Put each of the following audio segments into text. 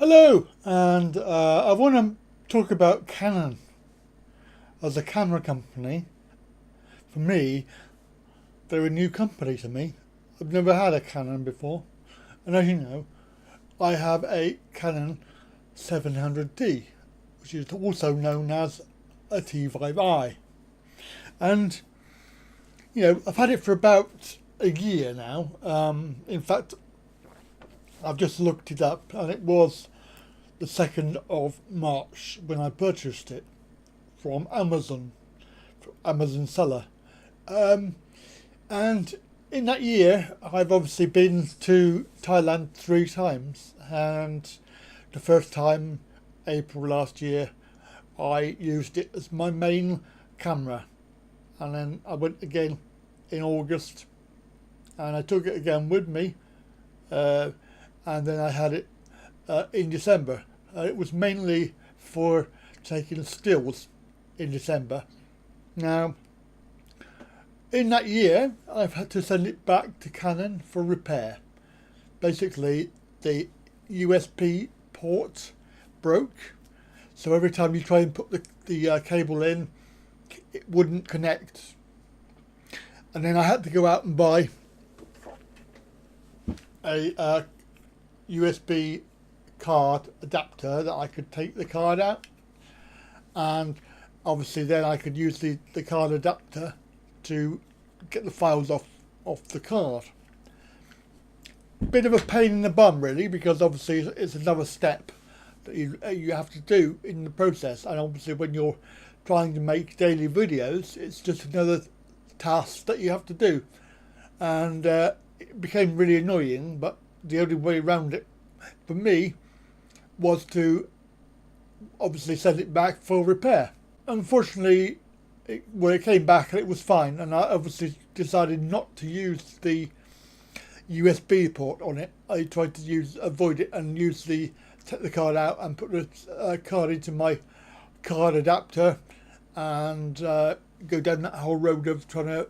Hello, and I want to talk about Canon as a camera company. For me, they're a new company to me. I've never had a Canon before, and as you know, I have a Canon 700D, which is also known as a T5i. And, I've had it for about a year now. In fact, I've just looked it up, and it was the 2nd of March when I purchased it from Amazon seller. And in that year, I've obviously been to Thailand 3 times, and the first time, April last year, I used it as my main camera, and then I went again in August, and I took it again with me, and then I had it in December. It was mainly for taking stills in December. Now, in that year, I've had to send it back to Canon for repair. Basically, the USB port broke, so every time you try and put the cable in, it wouldn't connect. And then I had to go out and buy a USB card adapter that I could take the card out, and obviously then I could use the card adapter to get the files off the card. Bit of a pain in the bum really, because obviously it's another step that you have to do in the process, and obviously when you're trying to make daily videos, it's just another task that you have to do, and it became really annoying. But the only way around it for me was to obviously send it back for repair. Unfortunately, it came back and it was fine, and I obviously decided not to use the USB port on it. I tried to avoid it and take the card out and put the card into my card adapter, and go down that whole road of trying to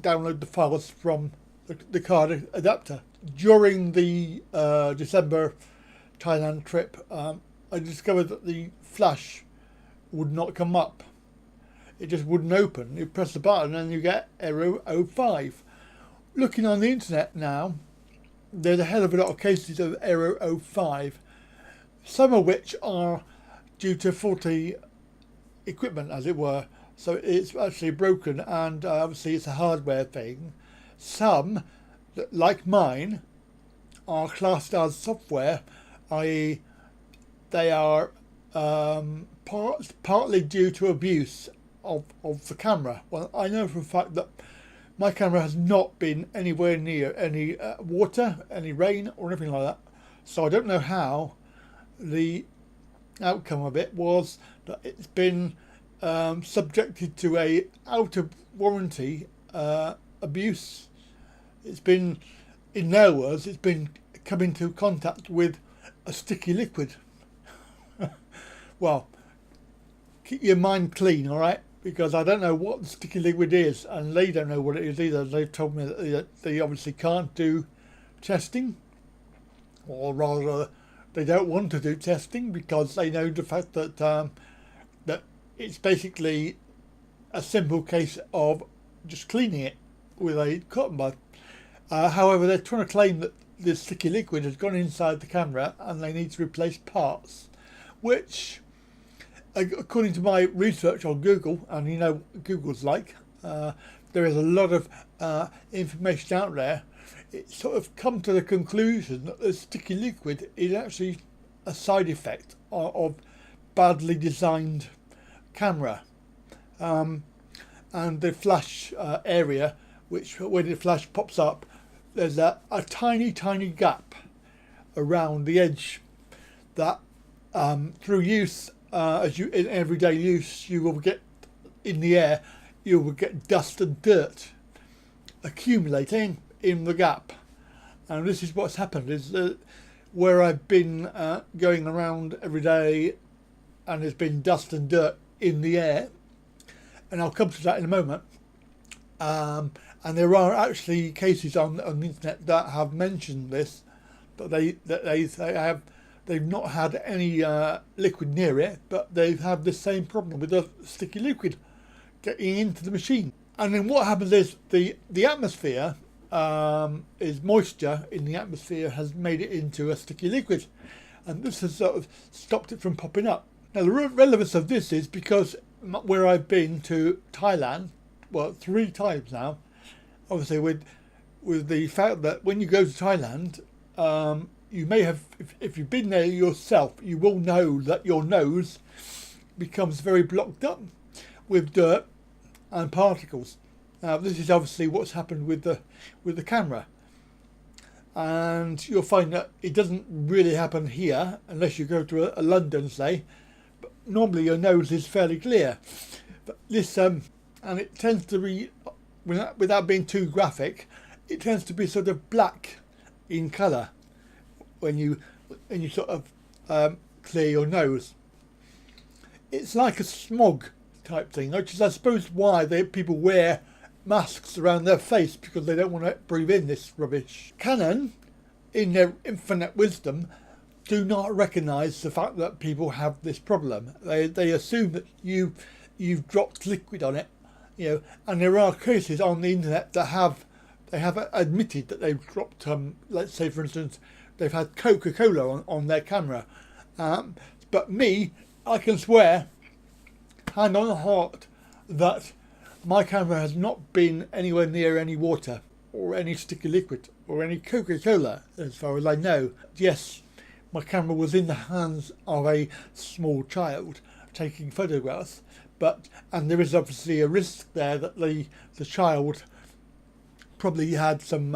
download the files from the card adapter. During the December Thailand trip, I discovered that the flash would not come up. It just wouldn't open. You press the button and you get error 05. Looking on the internet now, there's a hell of a lot of cases of error 05, some of which are due to faulty equipment, as it were. So it's actually broken, and obviously it's a hardware thing. Some, like mine, are classed as software, i.e. they are partly due to abuse of the camera. Well, I know for a fact that my camera has not been anywhere near any water, any rain or anything like that, so I don't know how the outcome of it was that it's been subjected to a out of warranty abuse. It's been, in their words, it's been come into contact with a sticky liquid. Well, keep your mind clean, all right? Because I don't know what the sticky liquid is, and they don't know what it is either. They've told me that they obviously can't do testing, or rather, they don't want to do testing because they know the fact that that it's basically a simple case of just cleaning it with a cotton bud. However, they're trying to claim that the sticky liquid has gone inside the camera and they need to replace parts, which, according to my research on Google, and you know what Google's like, there is a lot of information out there. It's sort of come to the conclusion that the sticky liquid is actually a side effect of badly designed camera, and the flash area, which when the flash pops up, there's a tiny gap around the edge that through use, as you in everyday use, you will get in the air, you will get dust and dirt accumulating in the gap. And this is what's happened, is that where I've been going around every day, and there's been dust and dirt in the air, and I'll come to that in a moment. And there are actually cases on the internet that have mentioned this, that they have they've not had any liquid near it, but they've had the same problem with the sticky liquid getting into the machine. And then what happens is the atmosphere is moisture in the atmosphere has made it into a sticky liquid, and this has sort of stopped it from popping up. Now the relevance of this is because where I've been to Thailand, well, 3 times now, obviously with the fact that when you go to Thailand, you may have, if you've been there yourself, you will know that your nose becomes very blocked up with dirt and particles. Now this is obviously what's happened with the camera, and you'll find that it doesn't really happen here unless you go to a London, say. But normally your nose is fairly clear, but this and it tends to be, without being too graphic, it tends to be sort of black in colour when you sort of clear your nose. It's like a smog type thing, which is I suppose why people wear masks around their face, because they don't want to breathe in this rubbish. Canon, in their infinite wisdom, do not recognise the fact that people have this problem. They assume that you've dropped liquid on it, and there are cases on the internet that they have admitted that they've dropped, let's say for instance, they've had Coca-Cola on their camera. But me, I can swear, hand on heart, that my camera has not been anywhere near any water or any sticky liquid or any Coca-Cola, as far as I know. Yes, my camera was in the hands of a small child taking photographs, and there is obviously a risk there that the child probably had some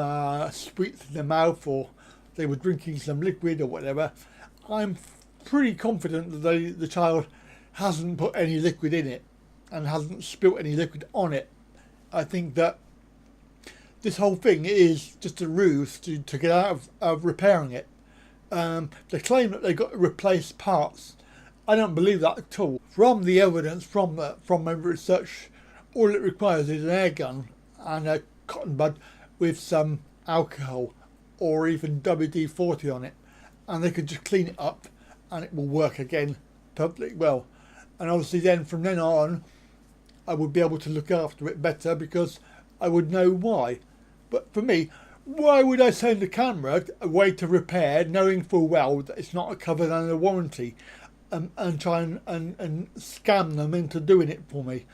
sweets in their mouth, or they were drinking some liquid or whatever. I'm pretty confident that the child hasn't put any liquid in it and hasn't spilt any liquid on it. I think that this whole thing is just a ruse to get out of repairing it. They claim that they've got to replace parts. I don't believe that at all. From the evidence, from my research, all it requires is an air gun and a cotton bud with some alcohol or even WD-40 on it, and they could just clean it up and it will work again perfectly well. And obviously then from then on I would be able to look after it better, because I would know why. But for me, why would I send a camera away to repair knowing full well that it's not covered under warranty, and try and scam them into doing it for me?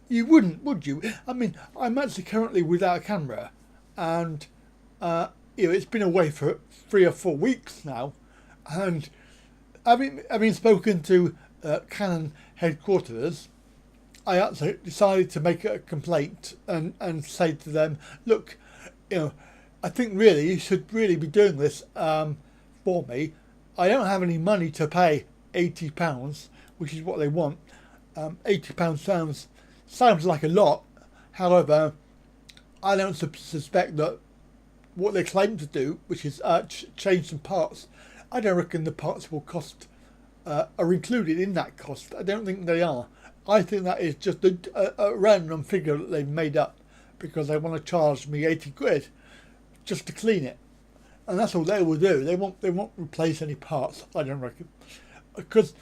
You wouldn't, would you? I mean, I'm actually currently without a camera, and it's been away for 3 or 4 weeks now, and having spoken to Canon headquarters, I actually decided to make a complaint and say to them, look, I think really you should really be doing this for me. I don't have any money to pay £80, which is what they want. £80 sounds like a lot. However, I don't suspect that what they claim to do, which is change some parts, I don't reckon the parts will cost are included in that cost. I don't think they are. I think that is just a random figure that they've made up because they want to charge me 80 quid just to clean it, and that's all they will do. They won't replace any parts, I don't reckon, because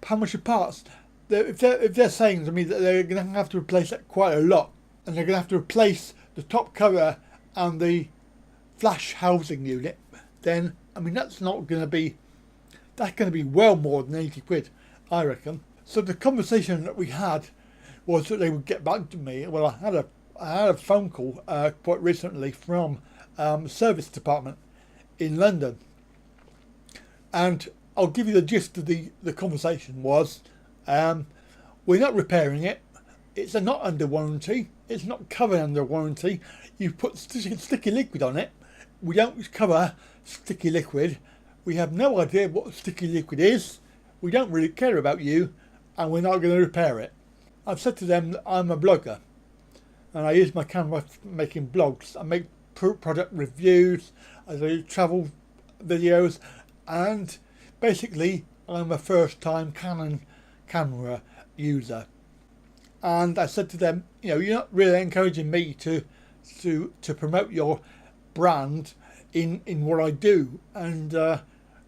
how much are parts? If they're saying to me that they're going to have to replace that quite a lot, and they're going to have to replace the top cover and the flash housing unit, then I mean that's going to be well more than 80 quid, I reckon. So the conversation that we had was that they would get back to me. Well, I had a phone call quite recently from the service department in London, and I'll give you the gist of the conversation. Was we're not repairing it. It's not under warranty. It's not covered under warranty. You put sticky liquid on it. We don't cover sticky liquid. We have no idea what sticky liquid is. We don't really care about you, and we're not going to repair it. I've said to them that I'm a blogger, and I use my camera for making blogs. I make product reviews, I do travel videos, and basically I'm a first-time Canon camera user. And I said to them, you're not really encouraging me to promote your brand in what I do, and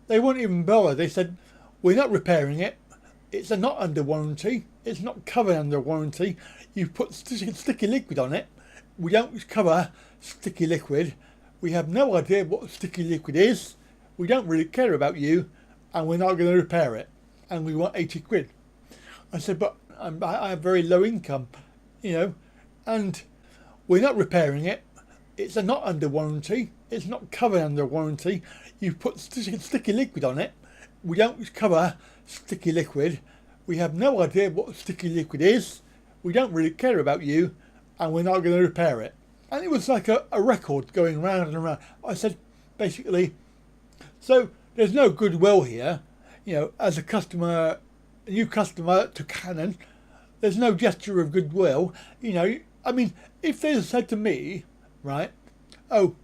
They wouldn't even bother. They said, we're not repairing it. It's not under warranty. It's not covered under warranty. You put sticky liquid on it. We don't cover sticky liquid. We have no idea what sticky liquid is. We don't really care about you, and we're not going to repair it. And we want 80 quid. I said, but I have very low income, you know, and we're not repairing it. It's not under warranty. It's not covered under warranty. You put sticky liquid on it. We don't cover sticky liquid. We have no idea what sticky liquid is. We don't really care about you, and we're not going to repair it. And it was like a record going round and around. I said, basically, so there's no goodwill here. You know, as a new customer to Canon, there's no gesture of goodwill. You know, I mean, if they said to me, right, oh,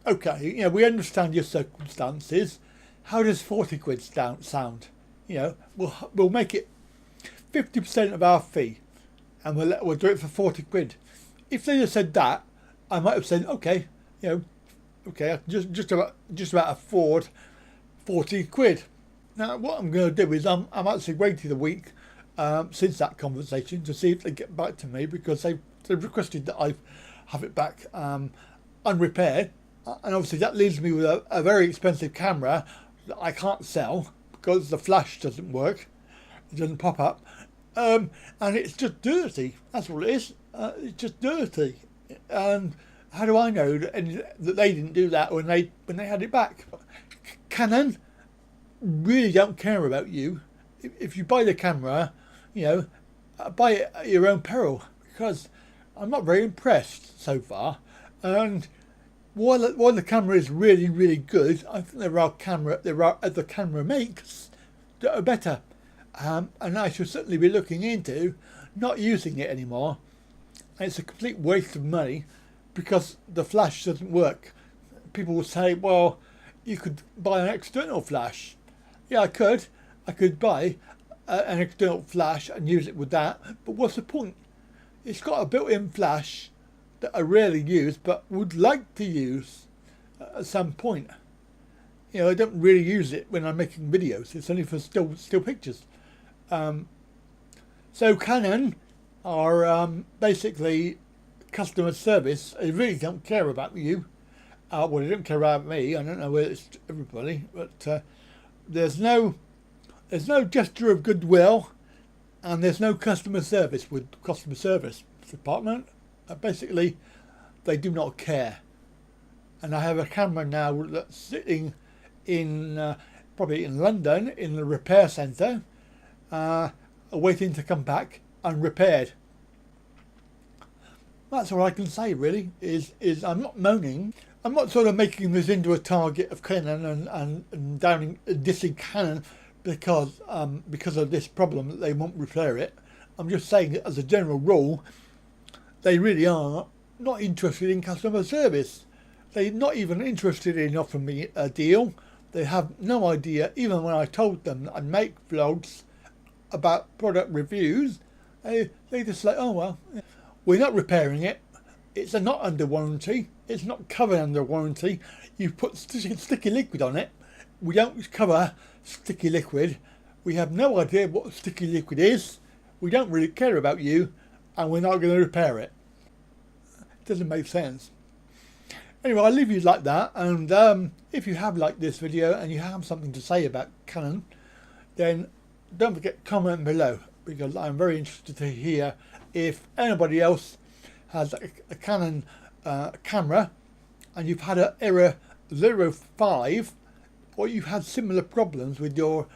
okay, you know, we understand your circumstances. How does 40 quid sound? You know, we'll make it 50% of our fee, and we'll do it for 40 quid. If they had said that, I might have said, okay, you know, okay, I can just about afford 40 quid. Now, what I'm going to do is I'm actually waiting a week since that conversation to see if they get back to me, because they've requested that I have it back unrepaired, and obviously that leaves me with a very expensive camera that I can't sell because the flash doesn't work, it doesn't pop up, and it's just dirty. That's all it is. It's just dirty. And how do I know that they didn't do that when they had it back? Canon really don't care about you. If you buy the camera, you know, buy it at your own peril, because I'm not very impressed so far. And while the camera is really, really good, I think there are other camera makes that are better, and I should certainly be looking into not using it anymore. And it's a complete waste of money because the flash doesn't work. People will say, well, you could buy an external flash. Yeah, I could buy an external flash and use it with that, but what's the point? It's got a built-in flash that I rarely use but would like to use at some point. You know, I don't really use it when I'm making videos. It's only for still pictures. So Canon are basically customer service. They really don't care about you. Well, they don't care about me. I don't know whether it's everybody, but there's no gesture of goodwill, and there's no customer service with customer service department. Basically, they do not care. And I have a camera now that's sitting in probably in London in the repair centre, waiting to come back unrepaired. That's all I can say really, is I'm not moaning. I'm not sort of making this into a target of Canon and dissing Canon because of this problem that they won't repair it. I'm just saying that as a general rule, they really are not interested in customer service. They're not even interested in offering me a deal. They have no idea. Even when I told them that I'd make vlogs about product reviews, they just like, oh well, we're not repairing it. It's not under warranty. It's not covered under warranty. You put sticky liquid on it. We don't cover sticky liquid. We have no idea what sticky liquid is. We don't really care about you, and we're not going to repair it. It doesn't make sense. Anyway, I'll leave you like that, and if you have liked this video and you have something to say about Canon, then don't forget to comment below, because I'm very interested to hear if anybody else has a Canon camera and you've had an error 05, or you've had similar problems with your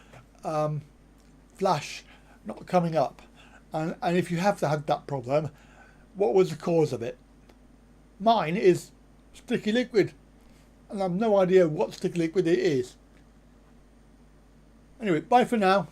flash not coming up, and if you have had that problem, what was the cause of it? Mine is sticky liquid, and I have no idea what sticky liquid it is. Anyway, bye for now.